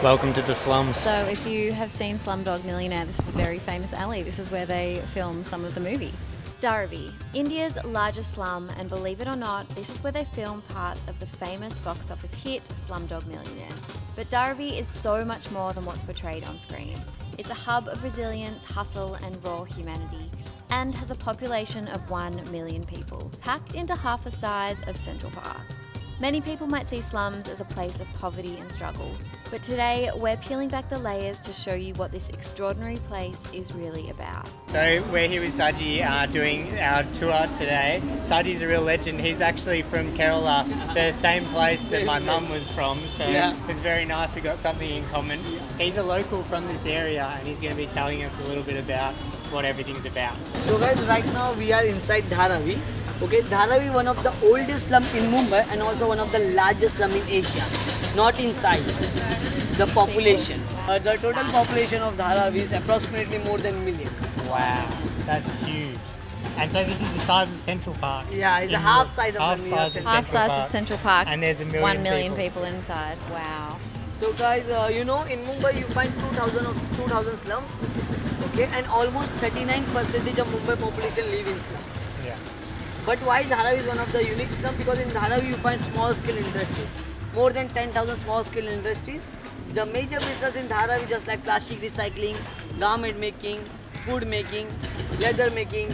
Welcome to the slums. So if you have seen Slumdog Millionaire, this is a very famous alley. This is where they film some of the movie. Dharavi, India's largest slum, and believe it or not, this is where they film parts of the famous box office hit Slumdog Millionaire. But Dharavi is so much more than what's portrayed on screen. It's a hub of resilience, hustle and raw humanity, and has a population of 1 million people, packed into half the size of Central Park. Many people might see slums as a place of poverty and struggle, but today we're peeling back the layers to show you what this extraordinary place is really about. So we're here with Saji doing our tour today. Saji's a real legend. He's actually from Kerala, the same place that my mum was from, so it's very nice we got something in common. He's a local from this area and he's going to be telling us a little bit about what everything's about. So guys, right now we are inside Dharavi. Okay, Dharavi, one of the oldest slum in Mumbai and also one of the largest slum in Asia. Not in size, the population. The total population of Dharavi is approximately more than 1 million. Wow, that's huge. And so this is the size of Central Park. Yeah, it's a half size of Central Park. And there's 1 million people inside. Wow. So guys, in Mumbai you find 2,000 slums. Okay, and almost 39% of Mumbai population live in slums. Yeah. But why Dharavi is one of the unique slums? Because in Dharavi you find small scale industries. More than 10,000 small scale industries. The major business in Dharavi just like plastic recycling, garment making, food making, leather making,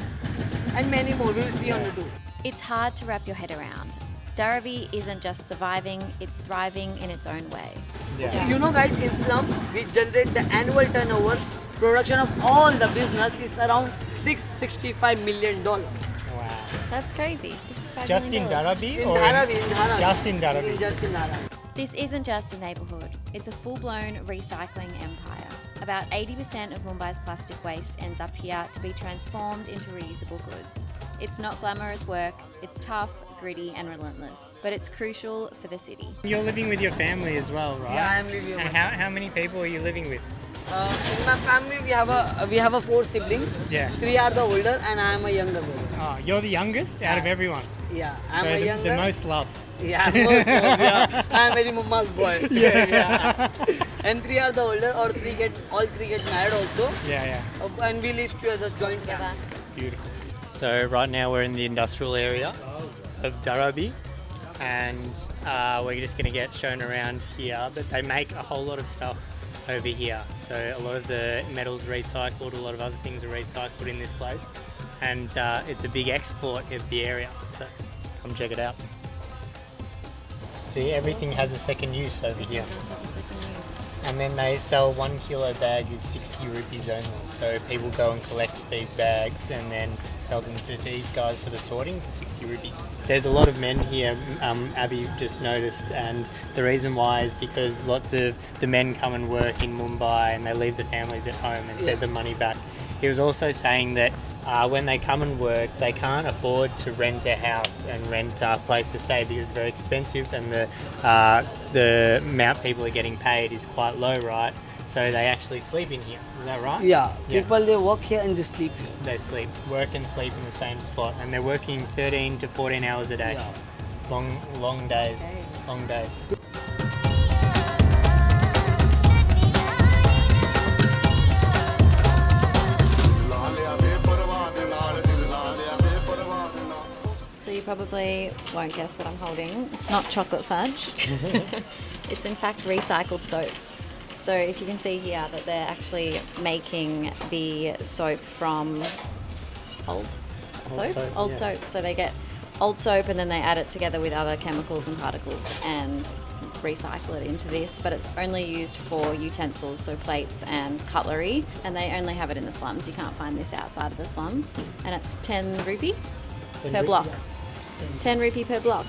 and many more. We'll see on the tour. It's hard to wrap your head around. Dharavi isn't just surviving, it's thriving in its own way. Yeah. You know guys, in slum we generate the annual turnover, production of all the business is around $665 million. Wow. That's crazy. $65 Just million. in Dharavi? In or Dharavi. Just in Dharavi? Just in Dharavi. This isn't just a neighbourhood, it's a full-blown recycling empire. About 80% of Mumbai's plastic waste ends up here to be transformed into reusable goods. It's not glamorous work, it's tough, gritty and relentless, but it's crucial for the city. You're living with your family as well, right? Yeah, I'm living with And how many people are you living with? in my family we have 4 siblings. Yeah. 3 are the older and I am a younger boy. Oh, you're the youngest out of everyone. Yeah, I'm So a younger. the most loved. Yeah, most of, yeah. I'm very mama's boy. Yeah. And 3 are the older, or all three get married also. Yeah. And we live together, joint Together. Beautiful. So right now we're in the industrial area of Dharavi, and we're just going to get shown around here. But they make a whole lot of stuff over here. So a lot of the metal's recycled, a lot of other things are recycled in this place, and it's a big export of the area. So come check it out. See, everything has a second use over here. And then they sell 1 kilo bag is 60 rupees only. So people go and collect these bags and then sell them to these guys for the sorting for 60 rupees. There's a lot of men here, Abby just noticed, and the reason why is because lots of the men come and work in Mumbai and they leave the families at home and send the money back. He was also saying that when they come and work, they can't afford to rent a house and rent a place to stay because it's very expensive, and the amount people are getting paid is quite low, right? So they actually sleep in here. Is that right? Yeah. People they work here and they sleep here. They work and sleep in the same spot, and they're working 13 to 14 hours a day. Yeah. Long days. Long days. So you probably won't guess what I'm holding. It's not chocolate fudge. It's in fact recycled soap. So if you can see here that they're actually making the soap from old soap. So they get old soap and then they add it together with other chemicals and particles and recycle it into this, but it's only used for utensils, so plates and cutlery, and they only have it in the slums. You can't find this outside of the slums, and it's 10 rupee per block. 10 rupee per block.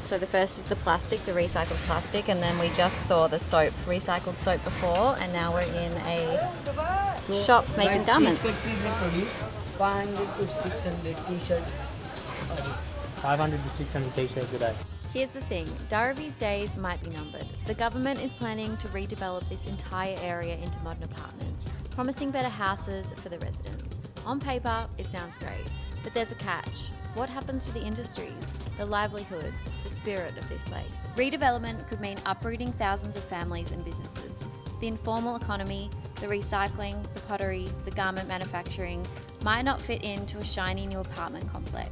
So the first is the plastic, the recycled plastic, and then we just saw the soap, recycled soap before, and now we're in a shop making garments. 500 to 600 t-shirts. 500 to 600 t-shirts a day. Here's the thing, Dharavi's days might be numbered. The government is planning to redevelop this entire area into modern apartments, promising better houses for the residents. On paper, it sounds great, but there's a catch. What happens to the industries, the livelihoods, the spirit of this place? Redevelopment could mean uprooting thousands of families and businesses. The informal economy, the recycling, the pottery, the garment manufacturing might not fit into a shiny new apartment complex.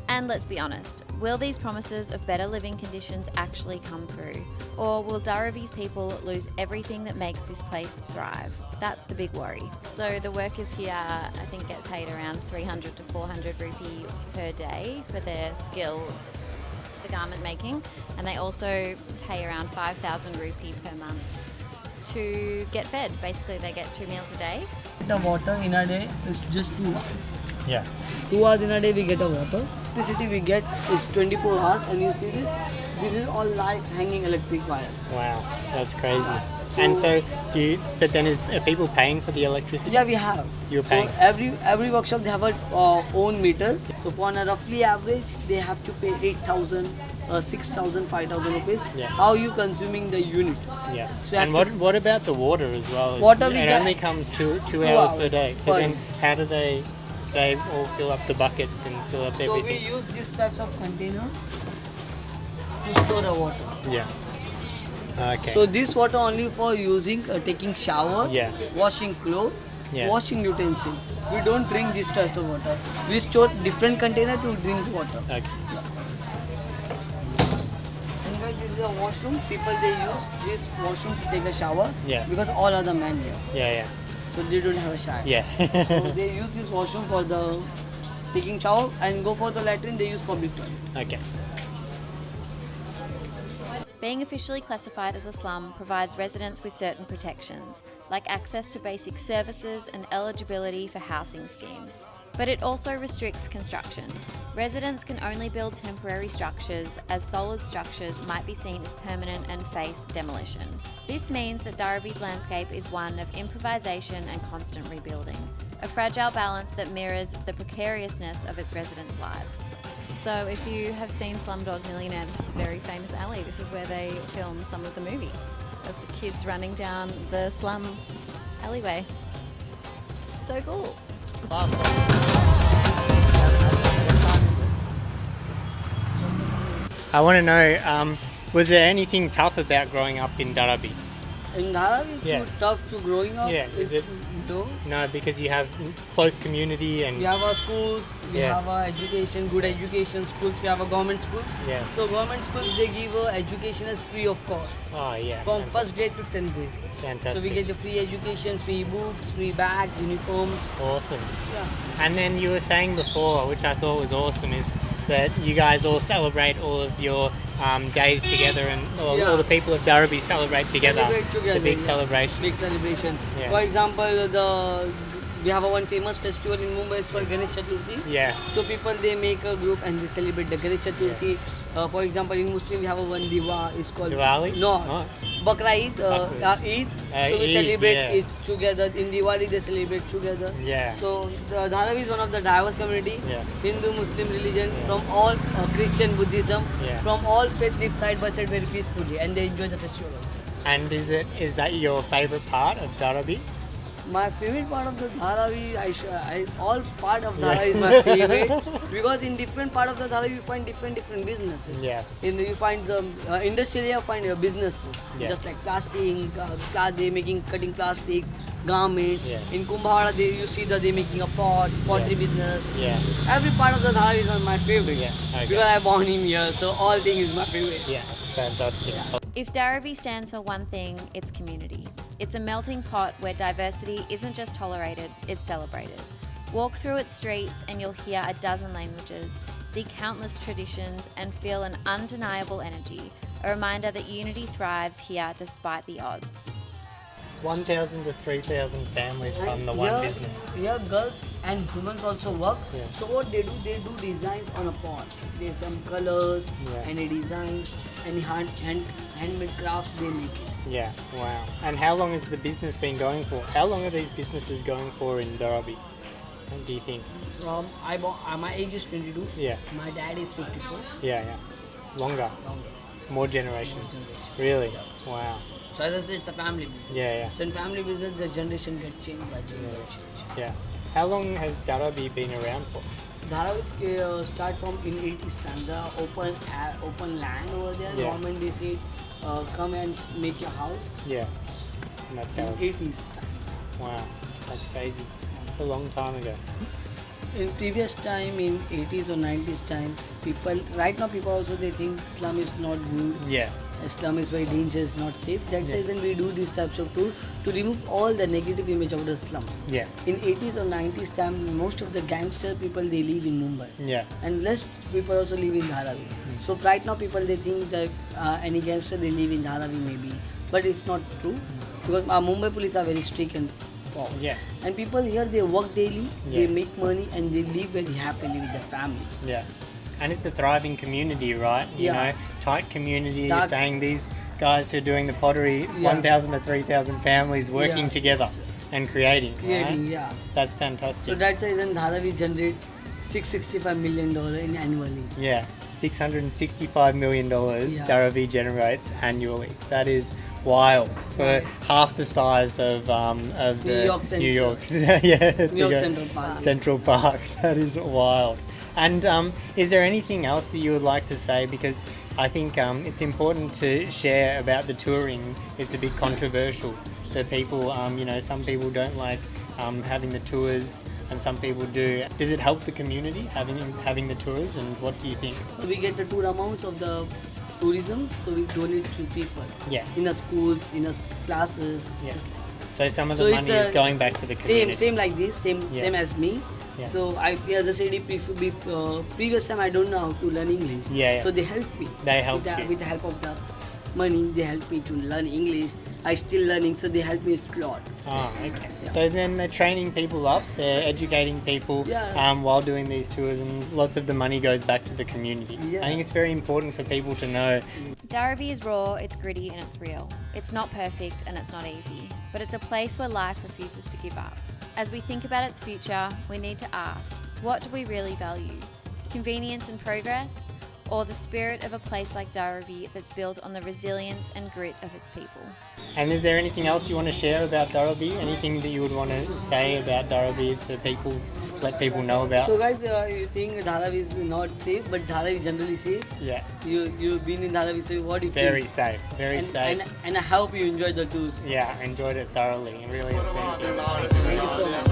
And let's be honest, will these promises of better living conditions actually come through? Or will Dharavi's people lose everything that makes this place thrive? That's the big worry. So the workers here, I think, get paid around 300 to 400 rupee per day for their skill, the garment making, and they also pay around 5,000 rupee per month to get fed. Basically, they get 2 meals a day. The water in a day is just 2 hours. Yeah. 2 hours in a day we get a water. Electricity we get is 24 hours, and you see this? This is all like hanging electric wire. Wow, that's crazy. And so, but then are people paying for the electricity? Yeah, we have. You're paying? So every workshop they have a own meter. So for a roughly average, they have to pay 8,000, 6,000, 5,000 rupees. Yeah. How you consuming the unit? Yeah. So And what about the water as well? Water we it get- only comes two 2 hours per hours day. So per then day. how do they all fill up the buckets and fill up So we everything? use these types of container to store the water. Yeah. Okay. So this water only for using, taking shower, Yeah. washing clothes, Yeah. washing utensil. We don't drink these types of water. We store different container to drink water. Okay. And guys, this is a washroom. People they use this washroom to take a shower. Yeah. Because all are the men here, Yeah, so they don't have a shower. yeah. So Yeah. they use this washroom for the taking shower, and go for the latrine. They use public toilet. Okay. Being officially classified as a slum provides residents with certain protections, like access to basic services and eligibility for housing schemes. But it also restricts construction. Residents can only build temporary structures, as solid structures might be seen as permanent and face demolition. This means that Dharavi's landscape is one of improvisation and constant rebuilding, a fragile balance that mirrors the precariousness of its residents' lives. So if you have seen Slumdog Millionaire, this is a very famous alley. This is where they film some of the movie of the kids running down the slum alleyway. So cool. I want to know, was there anything tough about growing up in Dharavi? In Dharavi, it's Yeah. too tough to growing up. Yeah, is it? No. No, because you have close community and We have our schools, we Yeah. have our education, good education schools, we have a government schools. Yeah. So government schools, they give education as free of cost. oh yeah, From first grade to 10th grade. fantastic. So we get the free education, free books, free bags, uniforms. Awesome. Yeah. And then you were saying before, which I thought was awesome, is that you guys all celebrate all of your days together, and all the people of Dharavi celebrate together. Celebrate together, The big yeah. celebration. Big celebration. Yeah. For example, we have one famous festival in Mumbai. It's called Ganesh Chaturthi. Yeah. So people they make a group and they celebrate the Ganesh Chaturthi. For example, in Muslim we have one Diwa. It's called Diwali? No, Oh. Bakra Eid. Eid. So we Eid, celebrate yeah. it together. In Diwali they celebrate together. Yeah. So the Dharavi is one of the diverse community. Yeah. Hindu, Muslim religion, from all Christian, Buddhism, Yeah. from all faith live side by side very peacefully, and they enjoy the festival also. And is that your favorite part of Dharavi? My favorite part of the Dharavi, all part of Dharavi is my favorite because in different part of the Dharavi you find different businesses. Yeah. You find some industrial area, you find businesses Yeah. just like plastic, they making cutting plastics, garments. Yeah. In Kumbhara you see that they making a pottery business. Yeah. Every part of the Dharavi is my favorite. Yeah, okay. Because I born in here, so all things is my favorite. Yeah. Fantastic. If Dharavi stands for one thing, it's community. It's a melting pot where diversity isn't just tolerated, it's celebrated. Walk through its streets and you'll hear a dozen languages, see countless traditions, and feel an undeniable energy. A reminder that unity thrives here despite the odds. 1,000 to 3,000 families run the one business. Here girls and women also work. Yeah. So what they do designs on a pot. They some colors, Yeah. any design, any handmade craft they make it. Yeah, wow. And how long has the business been going for? How long are these businesses going for in Dharavi? Do you think? My age is 22. Yeah. My dad is 54. Yeah, yeah. Longer. Longer. More generations. Really? Wow. So as I said, it's a family business. Yeah. So in family business, the generation gets changed by change. Yeah. How long has Dharavi been around for? Dharavi start from in 80s times. Open land over there. Yeah. Government they said, come and make your house. Yeah. And that's how In it's... 80s times. Wow. That's crazy. It's a long time ago. In previous time, in 80s or 90s time, right now people also they think slum is not good. Yeah. Slum is very dangerous, not safe. That's Yeah. the reason we do these types of tour to remove all the negative image of the slums. Yeah. In 80s or 90s time, most of the gangster people they live in Mumbai. Yeah. And less people also live in Dharavi. So right now people they think that any gangster they live in Dharavi maybe, but it's not true because Mumbai police are very strict and poor. Yeah. And people here they work daily, Yeah. they make money and they live very happily with their family. Yeah. And it's a thriving community, right? You Yeah. know, tight community. You're Dark- saying these guys who are doing the pottery, Yeah. 1,000 to 3,000 families working Yeah. together and creating. Creating, Right? yeah. That's fantastic. So that's the reason Dharavi generate $665 million in annually. Yeah. $665 million Yeah. Dharavi generates annually. That is wild for Right. half the size of the New York Central. New York's yeah, New York bigger Central Park. Central Park. That is wild. And is there anything else that you would like to say? Because I think it's important to share about the touring. It's a bit controversial. The people, you know, some people don't like having the tours, and some people do. Does it help the community having the tours? And what do you think? We get the tour amounts of the tourism, so we donate to people. Yeah. In the schools, in the classes, Yeah. just So some of So the it's money is a going back to the community. same like this, same as me. Yeah. So as I said, previous time I don't know how to learn English. Yeah. So they helped me. They helped you. With the help of the money, they helped me to learn English. I still learning, so they helped me a lot. Oh, okay. Yeah. So then they're training people up, they're educating people Yeah. while doing these tours, and lots of the money goes back to the community. Yeah. I think it's very important for people to know. Dharavi is raw, it's gritty, and it's real. It's not perfect and it's not easy, but it's a place where life refuses to give up. As we think about its future, we need to ask, what do we really value? Convenience and progress? Or the spirit of a place like Dharavi that's built on the resilience and grit of its people? And is there anything else you want to share about Dharavi? Anything that you would want to say about Dharavi to people, let people know about? So guys, you think Dharavi is not safe, but Dharavi is generally safe. Yeah, You've been in Dharavi, so what do you very feel? safe, very safe. And I hope you enjoyed the tour. Yeah, enjoyed it thoroughly. I really appreciate it. Thank you so much.